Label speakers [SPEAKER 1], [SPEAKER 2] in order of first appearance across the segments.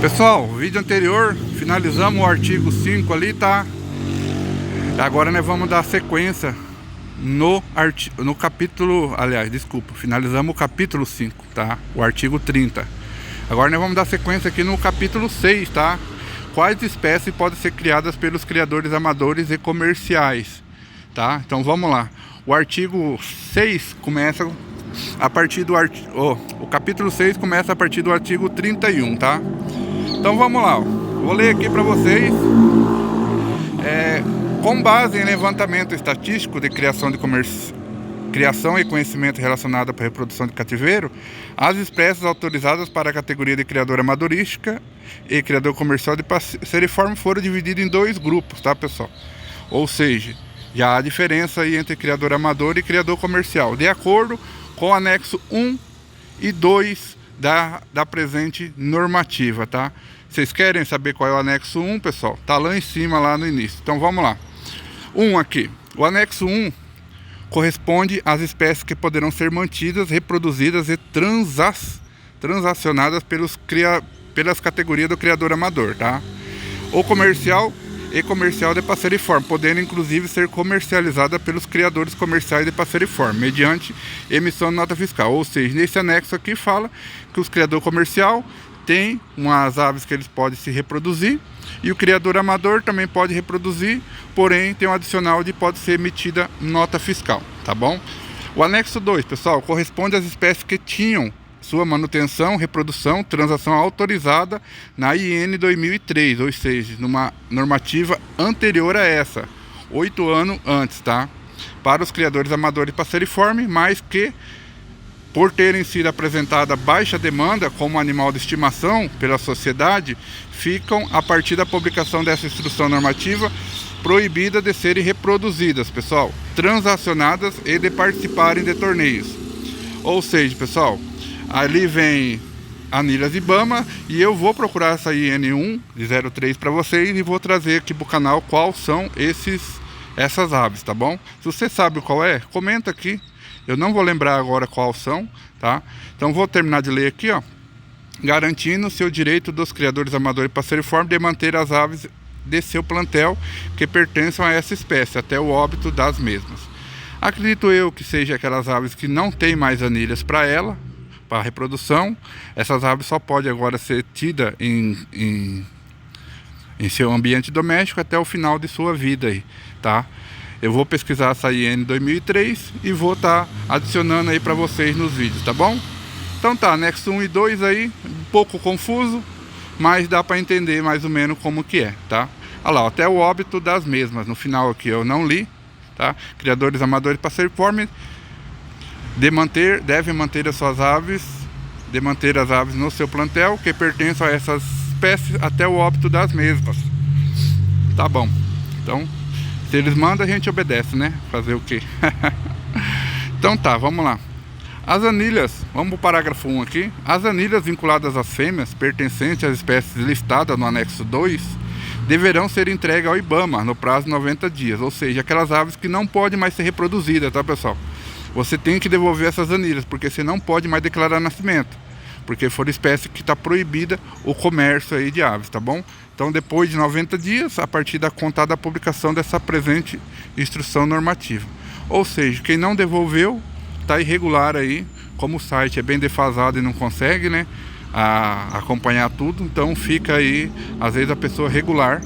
[SPEAKER 1] Pessoal, vídeo anterior, finalizamos o artigo 5 ali, tá? Agora nós vamos dar sequência no capítulo, aliás, desculpa, finalizamos o capítulo 5, tá? O artigo 30. Agora nós vamos dar sequência aqui no capítulo 6, tá? Quais espécies podem ser criadas pelos criadores amadores e comerciais, tá? Então vamos lá. O artigo 6 começa a partir do o capítulo 6 começa a partir do artigo 31, tá? Então vamos lá, ó. Vou ler aqui para vocês. Com base em levantamento estatístico de criação e conhecimento relacionado à reprodução de cativeiro, as espécies autorizadas para a categoria de criador amadorística e criador comercial de passeriforme foram divididas em dois grupos, tá, pessoal? Ou seja, já há diferença aí entre criador amador e criador comercial, de acordo com o anexo 1 e 2 da presente normativa, tá? Vocês querem saber qual é o anexo 1, pessoal? Tá lá em cima, lá no início. Então vamos lá. Aqui. O anexo 1 corresponde às espécies que poderão ser mantidas, reproduzidas e transacionadas pelas categorias do criador amador, tá? O comercial e comercial de passeriforme, podendo inclusive ser comercializada pelos criadores comerciais de passeriforme, mediante emissão de nota fiscal. Ou seja, nesse anexo aqui fala que os criadores comercial tem umas aves que eles podem se reproduzir e o criador amador também pode reproduzir, porém tem um adicional de pode ser emitida nota fiscal, tá bom? O anexo 2, pessoal, corresponde às espécies que tinham sua manutenção, reprodução, transação autorizada na IN 2003, ou seja, numa normativa anterior a essa, 8 anos antes, tá? Para os criadores amadores de passeriforme, mas que por terem sido apresentada baixa demanda como animal de estimação pela sociedade, ficam, a partir da publicação dessa instrução normativa, proibidas de serem reproduzidas, pessoal, transacionadas e de participarem de torneios. Ou seja, pessoal, ali vem anilhas IBAMA e eu vou procurar essa IN1 de 03 para vocês e vou trazer aqui para o canal quais são essas aves, tá bom? Se você sabe qual é, comenta aqui. Eu não vou lembrar agora quais são, tá? Então vou terminar de ler aqui, ó. Garantindo o seu direito dos criadores amadores de passeriforme de manter as aves de seu plantel que pertençam a essa espécie, até o óbito das mesmas. Acredito eu que seja aquelas aves que não tem mais anilhas para ela, para reprodução. Essas aves só podem agora ser tidas em seu ambiente doméstico até o final de sua vida aí, tá? Eu vou pesquisar essa IN 2003 e vou estar adicionando aí para vocês nos vídeos, tá bom? Então tá, anexo 1 e 2 aí, um pouco confuso, mas dá para entender mais ou menos como que é, tá? Olha lá, até o óbito das mesmas, no final aqui eu não li, tá? Criadores amadores de passeriforme devem manter as suas aves, manter as aves no seu plantel que pertencem a essas espécies até o óbito das mesmas. Tá bom, então se eles mandam, a gente obedece, né? Fazer o quê? Então tá, vamos lá. As anilhas, vamos para o parágrafo 1 aqui. As anilhas vinculadas às fêmeas, pertencentes às espécies listadas no anexo 2, deverão ser entregues ao IBAMA no prazo de 90 dias. Ou seja, aquelas aves que não podem mais ser reproduzidas, tá, pessoal? Você tem que devolver essas anilhas, porque você não pode mais declarar nascimento. Porque for espécie que está proibida o comércio aí de aves, tá bom? Então depois de 90 dias, a partir da contada da publicação dessa presente instrução normativa. Ou seja, quem não devolveu, está irregular aí, como o site é bem defasado e não consegue, né, acompanhar tudo, então fica aí, às vezes a pessoa regular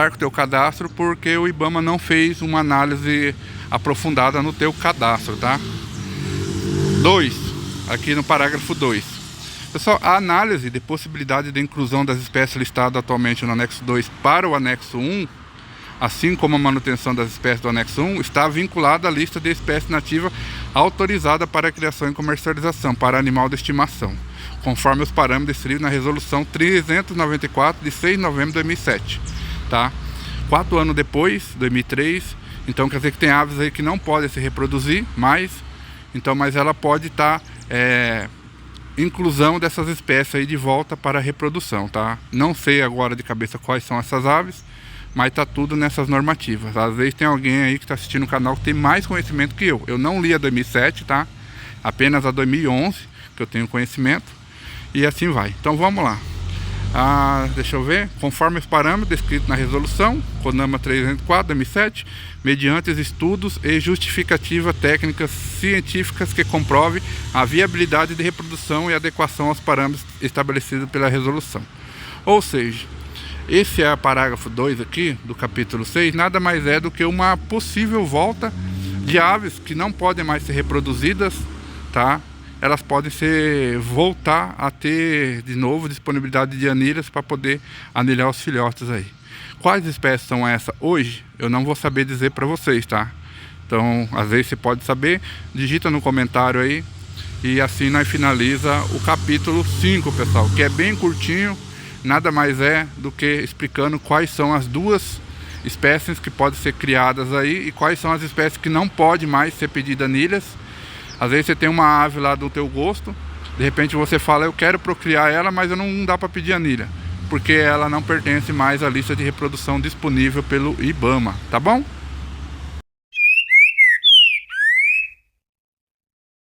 [SPEAKER 1] com o teu cadastro, porque o IBAMA não fez uma análise aprofundada no teu cadastro, tá? 2. Aqui no parágrafo 2. Pessoal, a análise de possibilidade de inclusão das espécies listadas atualmente no anexo 2 para o anexo 1, assim como a manutenção das espécies do anexo 1, está vinculada à lista de espécies nativas autorizada para a criação e comercialização para animal de estimação, conforme os parâmetros descritos na resolução 394 de 6 de novembro de 2007, tá? 4 anos depois, 2003, então quer dizer que tem aves aí que não podem se reproduzir mais, então, mas ela pode estar inclusão dessas espécies aí de volta para a reprodução, tá? Não sei agora de cabeça quais são essas aves, mas tá tudo nessas normativas. Às vezes tem alguém aí que está assistindo o canal que tem mais conhecimento que eu. Eu não li a 2007, tá? Apenas a 2011 que eu tenho conhecimento. e assim vai. Então vamos lá. Deixa eu ver. Conforme os parâmetros descritos na resolução CONAMA 304 2007, mediante os estudos e justificativas técnicas científicas que comprove a viabilidade de reprodução e adequação aos parâmetros estabelecidos pela resolução. Ou seja, esse é o parágrafo 2 aqui do capítulo 6, nada mais é do que uma possível volta de aves que não podem mais ser reproduzidas, tá? Elas podem voltar a ter de novo disponibilidade de anilhas para poder anilhar os filhotes aí. Quais espécies são essas hoje? Eu não vou saber dizer para vocês, tá? Então, às vezes você pode saber, digita no comentário aí, e assim nós finaliza o capítulo 5, pessoal, que é bem curtinho, nada mais é do que explicando quais são as duas espécies que podem ser criadas aí e quais são as espécies que não pode mais ser pedida anilhas. Às vezes você tem uma ave lá do teu gosto, de repente você fala, eu quero procriar ela, mas eu não dá para pedir anilha, porque ela não pertence mais à lista de reprodução disponível pelo IBAMA, tá bom?